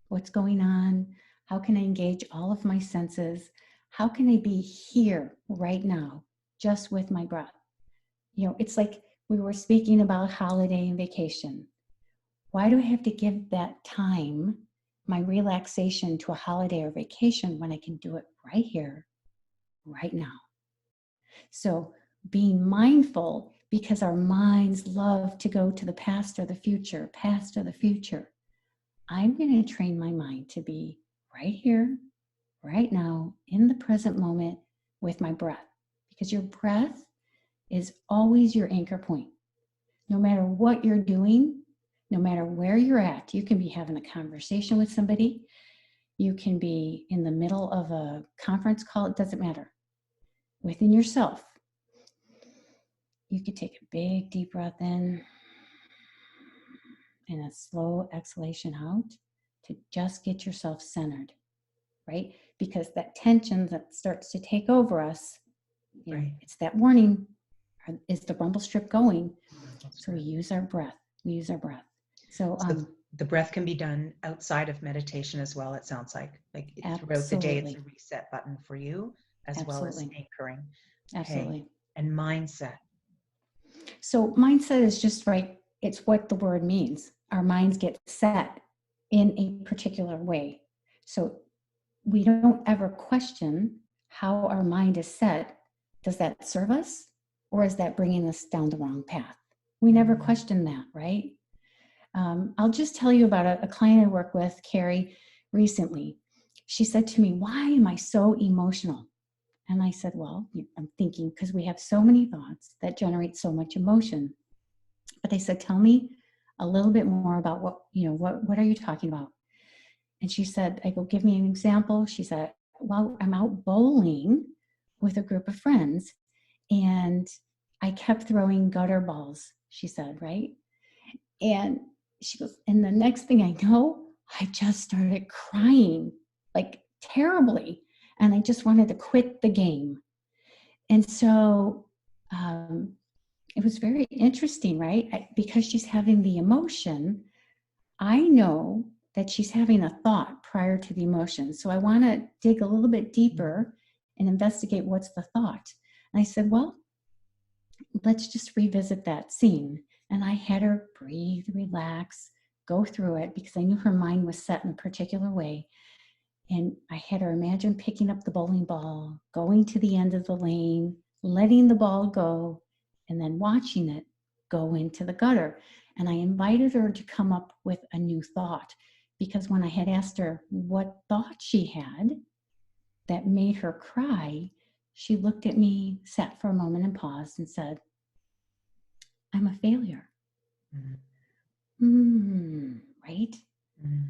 What's going on? How can I engage all of my senses? How can I be here right now, just with my breath? It's like we were speaking about holiday and vacation. Why do I have to give that time, my relaxation, to a holiday or vacation when I can do it right here, right now? So being mindful, because our minds love to go to the past or the future, I'm going to train my mind to be right here, right now, in the present moment with my breath. Because your breath is always your anchor point. No matter what you're doing, no matter where you're at, you can be having a conversation with somebody. You can be in the middle of a conference call. It doesn't matter. Within yourself, you could take a big, deep breath in and a slow exhalation out to just get yourself centered, right? Because that tension that starts to take over us, Right. It's that warning. Is the rumble strip going? So we use our breath. So the breath can be done outside of meditation as well, it sounds like throughout the day, it's a reset button for you as well as anchoring. Absolutely. Okay. And mindset. So mindset is just right. It's what the word means. Our minds get set in a particular way. So we don't ever question how our mind is set. Does that serve us? or is that bringing us down the wrong path? We never question that, right? I'll just tell you about a client I work with, Carrie, recently. She said to me, "Why am I so emotional?" And I said, "Well, I'm thinking because we have so many thoughts that generate so much emotion." But they said, "Tell me a little bit more about what are you talking about?" And she said, I go, "Give me an example." She said, "Well, I'm out bowling with a group of friends and I kept throwing gutter balls," she said, right? And she goes, "And the next thing I know, I just started crying, like terribly. And I just wanted to quit the game." And so it was very interesting, right? Because she's having the emotion, I know that she's having a thought prior to the emotion. So I want to dig a little bit deeper and investigate what's the thought. And I said, "Well, let's just revisit that scene." And I had her breathe, relax, go through it because I knew her mind was set in a particular way. And I had her imagine picking up the bowling ball, going to the end of the lane, letting the ball go, and then watching it go into the gutter. And I invited her to come up with a new thought because when I had asked her what thought she had that made her cry, she looked at me, sat for a moment and paused and said, "I'm a failure." Right?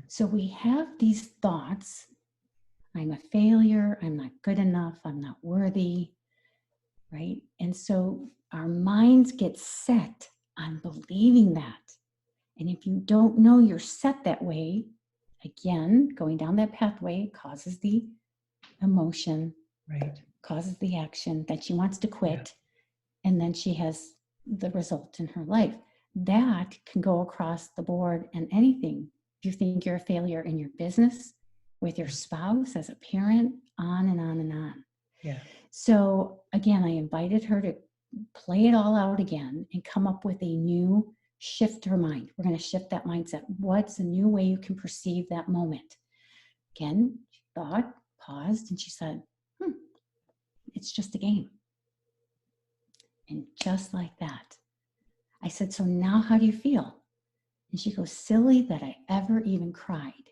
So we have these thoughts. I'm a failure. I'm not good enough. I'm not worthy. Right? And so our minds get set on believing that. And if you don't know you're set that way, again, going down that pathway causes the emotion, Right. causes the action that she wants to quit. And then she has the result in her life. That can go across the board and anything. If you think you're a failure in your business, with your spouse, as a parent, on and on and on. Yeah. So again, I invited her to play it all out again and come up with a new shift her mind. We're going to shift that mindset. What's a new way you can perceive that moment? Again, she thought, paused, and she said, "It's just a game." And just like that, I said, "So now how do you feel?" And she goes, "Silly that I ever even cried."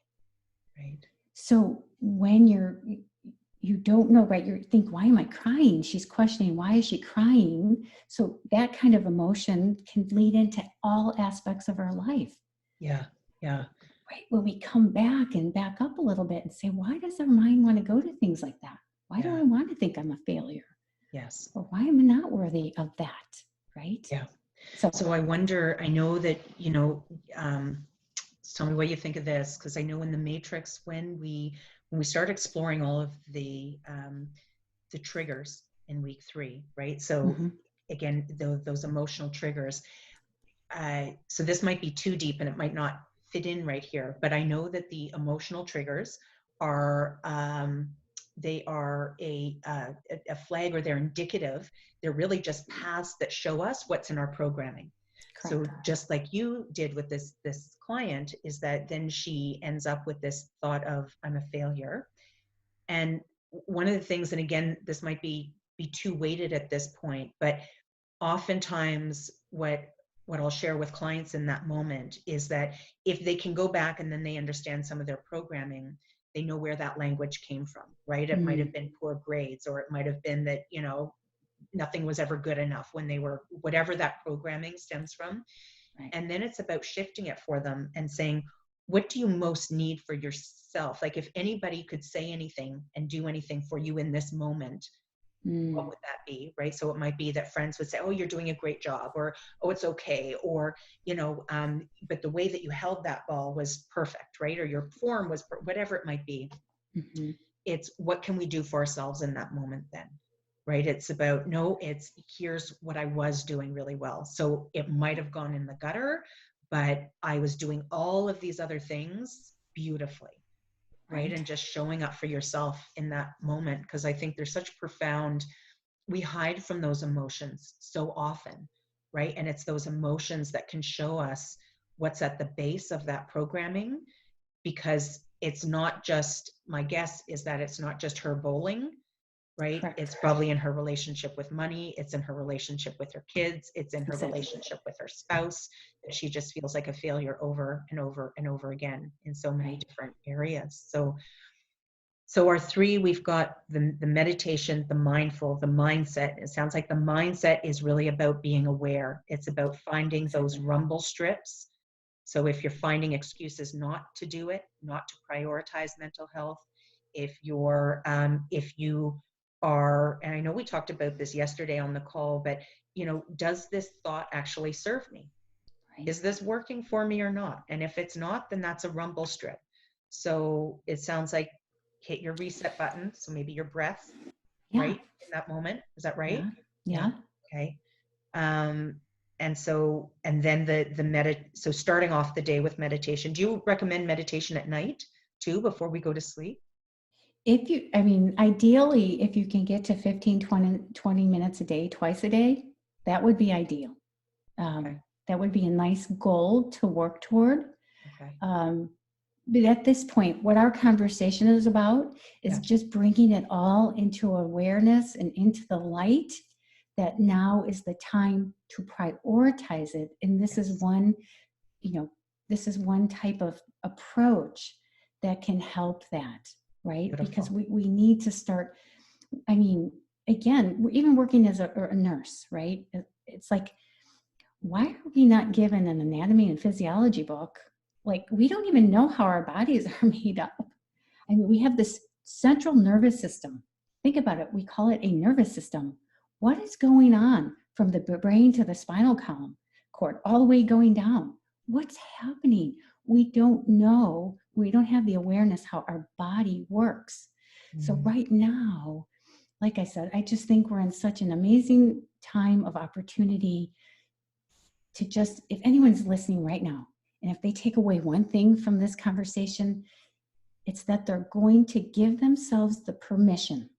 Right. So when you don't know, right? You think, "Why am I crying?" She's questioning, why is she crying? So that kind of emotion can lead into all aspects of our life. Yeah. Yeah. Right. When we come back and back up a little bit and say, why does our mind want to go to things like that? Why do I want to think I'm a failure? Yes. Or why am I not worthy of that? Right. Yeah. So I wonder, I know that, tell me what you think of this, because I know in the Matrix, when we start exploring all of the triggers in week 3, right? So again, those emotional triggers. So this might be too deep and it might not fit in right here, but I know that the emotional triggers are they are a flag, or they're indicative. They're really just paths that show us what's in our programming. correct. So just like you did with this client, is that then she ends up with this thought of, "I'm a failure." And one of the things, and again, this might be too weighted at this point, but oftentimes what I'll share with clients in that moment is that if they can go back and then they understand some of their programming, they know where that language came from, right? It might have been poor grades, or it might have been that, nothing was ever good enough when they were, whatever that programming stems from. Right. And then it's about shifting it for them and saying, what do you most need for yourself? Like, if anybody could say anything and do anything for you in this moment, what would that be, right? So it might be that friends would say, "Oh, you're doing a great job," or, "Oh, it's okay," or, but the way that you held that ball was perfect, right? Or your form was, whatever it might be. It's what can we do for ourselves in that moment then, right? It's about, no, it's here's what I was doing really well. So it might have gone in the gutter, but I was doing all of these other things beautifully. Right. And just showing up for yourself in that moment. Because I think there's such profound, we hide from those emotions so often, right? And it's those emotions that can show us what's at the base of that programming, because it's not just, my guess is that it's not just her bowling, right? Correct. It's probably in her relationship with money. It's in her relationship with her kids. It's in her That's it. relationship with her spouse, that she just feels like a failure over and over and over again in so many Right. different areas. So our three, we've got the meditation, the mindful, the mindset. It sounds like the mindset is really about being aware. It's about finding those Exactly. rumble strips. So if you're finding excuses not to do it, not to prioritize mental health, if you are, and I know we talked about this yesterday on the call, but does this thought actually serve me? Right. Is this working for me or not? And if it's not, then that's a rumble strip. So it sounds like hit your reset button. So maybe your breath, Yeah. right? In that moment. Is that right? Yeah. Yeah. Yeah. Okay. Um, and then so starting off the day with meditation. Do you recommend meditation at night too, before we go to sleep? Ideally, if you can get to 15, 20 minutes a day, twice a day, that would be ideal. Okay. That would be a nice goal to work toward. Okay. But at this point, what our conversation is about is Yeah. just bringing it all into awareness and into the light, that now is the time to prioritize it. And this is Yes. one, this is one type of approach that can help that, right? Because Beautiful. we need to start, again, we're even working as a nurse, right? It's like, why are we not given an anatomy and physiology book? Like, we don't even know how our bodies are made up. We have this central nervous system. Think about it. We call it a nervous system. What is going on from the brain to the spinal column cord, all the way going down? What's happening? We don't know. We don't have the awareness how our body works. So right now, like I said, I just think we're in such an amazing time of opportunity to just, if anyone's listening right now, and if they take away one thing from this conversation, it's that they're going to give themselves the permission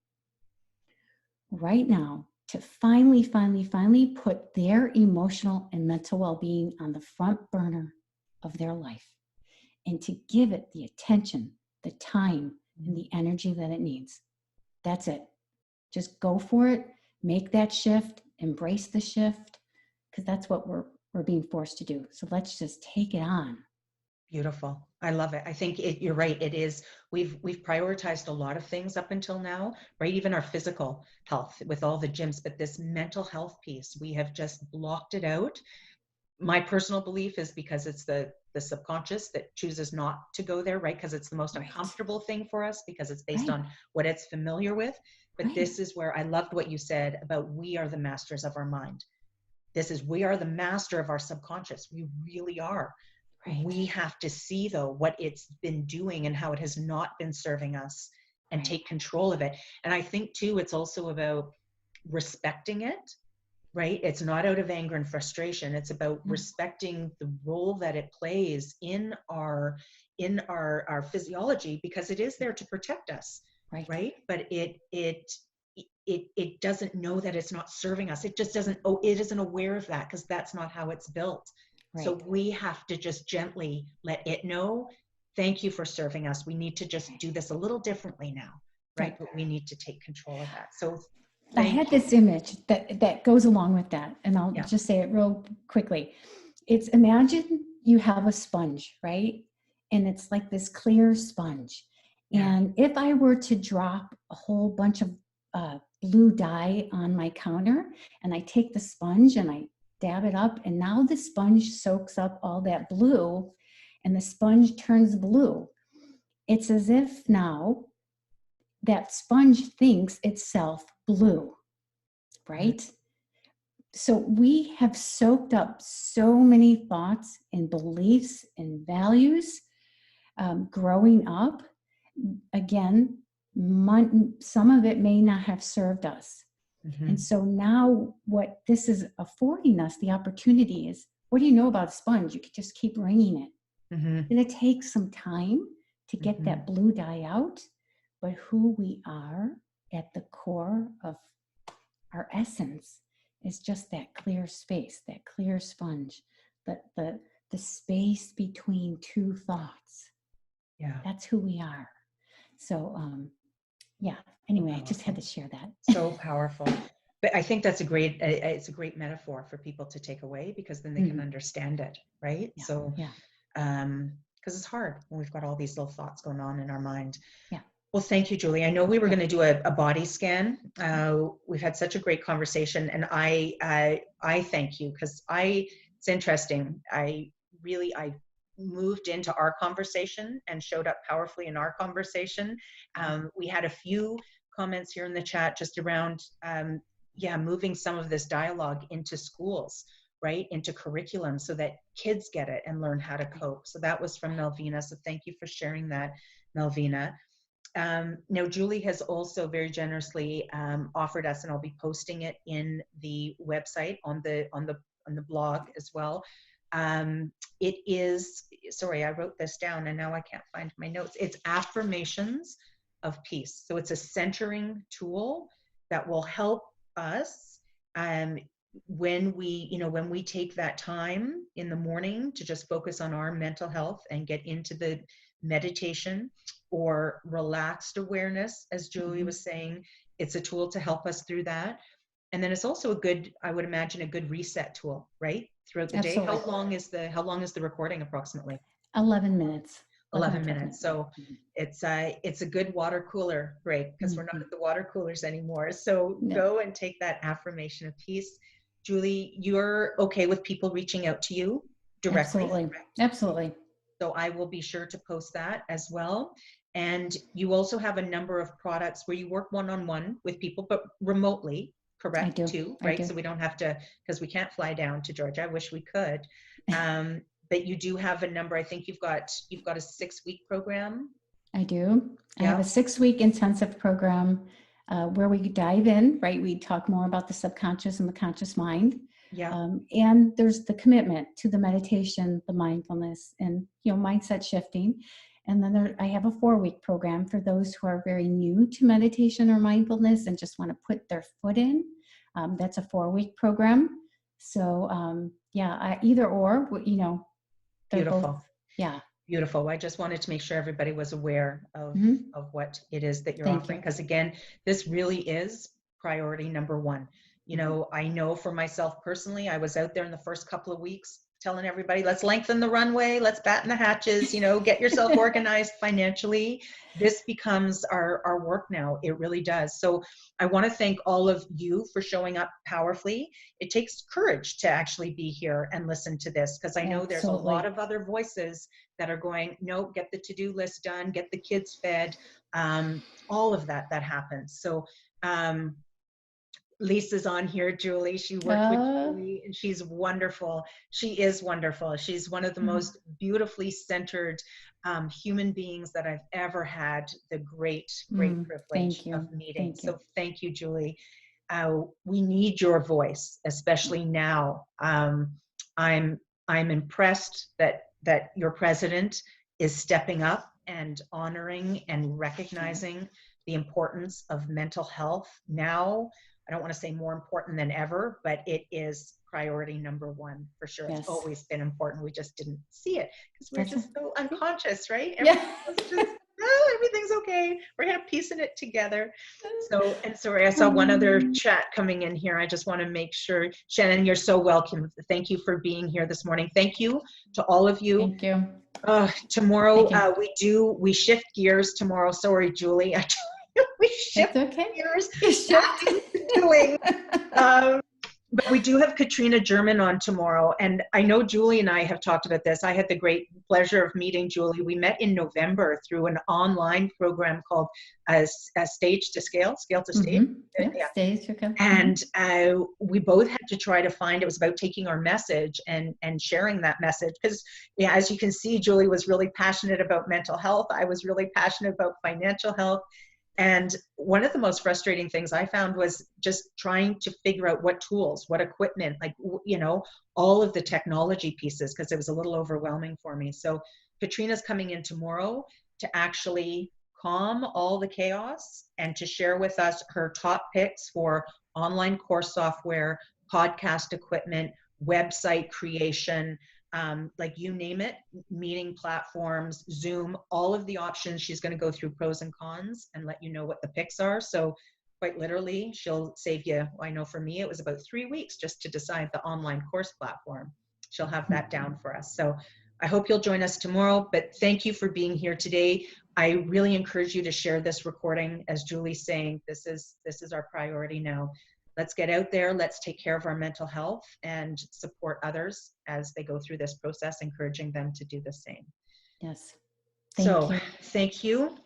right now to finally put their emotional and mental well-being on the front burner of their life, and to give it the attention, the time, and the energy that it needs. That's it. Just go for it. Make that shift. Embrace the shift, because that's what we're being forced to do. So let's just take it on. Beautiful. I love it. I think you're right. It is, we've prioritized a lot of things up until now, right? Even our physical health with all the gyms, but this mental health piece, we have just blocked it out. My personal belief is because it's the subconscious that chooses not to go there, right? Because it's the most Right. uncomfortable thing for us, because it's based Right. on what it's familiar with. But Right. this is where I loved what you said about we are the masters of our mind. We are the master of our subconscious. We really are. Right. We have to see, though, what it's been doing and how it has not been serving us, and Right. take control of it. And I think too, it's also about respecting it, right? It's not out of anger and frustration. It's about respecting the role that it plays in our physiology, because it is there to protect us, right? But it doesn't know that it's not serving us. It just doesn't, it isn't aware of that, because that's not how it's built. Right. So we have to just gently let it know, thank you for serving us. We need to just do this a little differently now, right? But we need to take control of that. So I had this image that goes along with that, and I'll just say it real quickly. It's, imagine you have a sponge, right? And it's like this clear sponge. Yeah. And if I were to drop a whole bunch of blue dye on my counter, and I take the sponge and I dab it up, and now the sponge soaks up all that blue, and the sponge turns blue. It's as if now that sponge thinks itself blue, right? So we have soaked up so many thoughts and beliefs and values growing up. Again, some of it may not have served us. And so now what this is affording us the opportunity is, what do you know about a sponge? You could just keep wringing it. And it takes some time to get that blue dye out, but who we are at the core of our essence is just that clear space, that clear sponge, the space between two thoughts. Yeah. That's who we are. So Yeah. Anyway, I just had to share that. So powerful. But I think that's it's a great metaphor for people to take away, because then they can understand it, right? Yeah. So, Yeah. because it's hard when we've got all these little thoughts going on in our mind. Yeah. Well, thank you, Julie. I know we were going to do a body scan. We've had such a great conversation, and I thank you, because it's interesting. I moved into our conversation and showed up powerfully in our conversation. We had a few comments here in the chat just around, moving some of this dialogue into schools, right, into curriculum, so that kids get it and learn how to cope. So that was from Melvina. So thank you for sharing that, Melvina. Now, Julie has also very generously offered us, and I'll be posting it in the website on the blog as well. It is, sorry, I wrote this down and now I can't find my notes. It's affirmations of peace. So it's a centering tool that will help us when we take that time in the morning to just focus on our mental health and get into the meditation or relaxed awareness, as Julie was saying. It's a tool to help us through that. And then it's also I would imagine, a good reset tool, right? Throughout the Absolutely. day. How long is the recording approximately? 11 minutes. 11 minutes. So it's a good water cooler break, because we're not at the water coolers anymore. So go and take that affirmation of peace. Julie, you're okay with people reaching out to you directly? Absolutely. Absolutely. So I will be sure to post that as well. And you also have a number of products where you work one-on-one with people, but remotely, correct? I do. Too, right? So we don't have to, because we can't fly down to Georgia. I wish we could. But you do have a number. I think you've got a 6-week program. I do. I have a 6-week intensive program where we dive in, right? We talk more about the subconscious and the conscious mind. Yeah. And there's the commitment to the meditation, the mindfulness, and mindset shifting. And then I have a 4-week program for those who are very new to meditation or mindfulness and just want to put their foot in. That's a 4-week program. So either or, Beautiful. both, yeah. Beautiful. I just wanted to make sure everybody was aware of what it is that you're offering, because again, this really is priority number one. I know for myself personally, I was out there in the first couple of weeks telling everybody, let's lengthen the runway, let's batten the hatches, get yourself organized financially. This becomes our work now. It really does. So I want to thank all of you for showing up powerfully. It takes courage to actually be here and listen to this, because I know there's a lot of other voices that are going, no, get the to-do list done, get the kids fed, all of that happens. So Lisa's on here, Julie. She worked with Julie, and she's wonderful. She is wonderful. She's one of the most beautifully centered human beings that I've ever had the great privilege of meeting. So thank you, Julie. We need your voice, especially now. I'm impressed that your president is stepping up and honoring and recognizing the importance of mental health now. I don't want to say more important than ever, but it is priority number one for sure. It's always been important. We just didn't see it because we're just so unconscious, right? Everything's okay. We're going to piece it together. So, and sorry, I saw one other chat coming in here. I just want to make sure, Shannon, you're so welcome. Thank you for being here this morning. Thank you to all of you. Thank you. Tomorrow, we shift gears tomorrow. Sorry, Julie. We shift gears. Doing. But we do have Katrina German on tomorrow. And I know Julie and I have talked about this. I had the great pleasure of meeting Julie. We met in November through an online program called Stage to Scale, Scale to Stage. Stage, okay. And we both had to try to find, it was about taking our message and sharing that message. Because as you can see, Julie was really passionate about mental health. I was really passionate about financial health. And one of the most frustrating things I found was just trying to figure out what tools, what equipment, all of the technology pieces, because it was a little overwhelming for me. So Katrina's coming in tomorrow to actually calm all the chaos and to share with us her top picks for online course software, podcast equipment, website creation, like you name it, meeting platforms, Zoom, all of the options. She's going to go through pros and cons and let you know what the picks are. So quite literally, she'll save you, I know for me, it was about 3 weeks just to decide the online course platform. She'll have that down for us. So I hope you'll join us tomorrow, but thank you for being here today. I really encourage you to share this recording. As Julie's saying, this is our priority now. Let's get out there, let's take care of our mental health and support others as they go through this process, encouraging them to do the same. Yes. Thank you.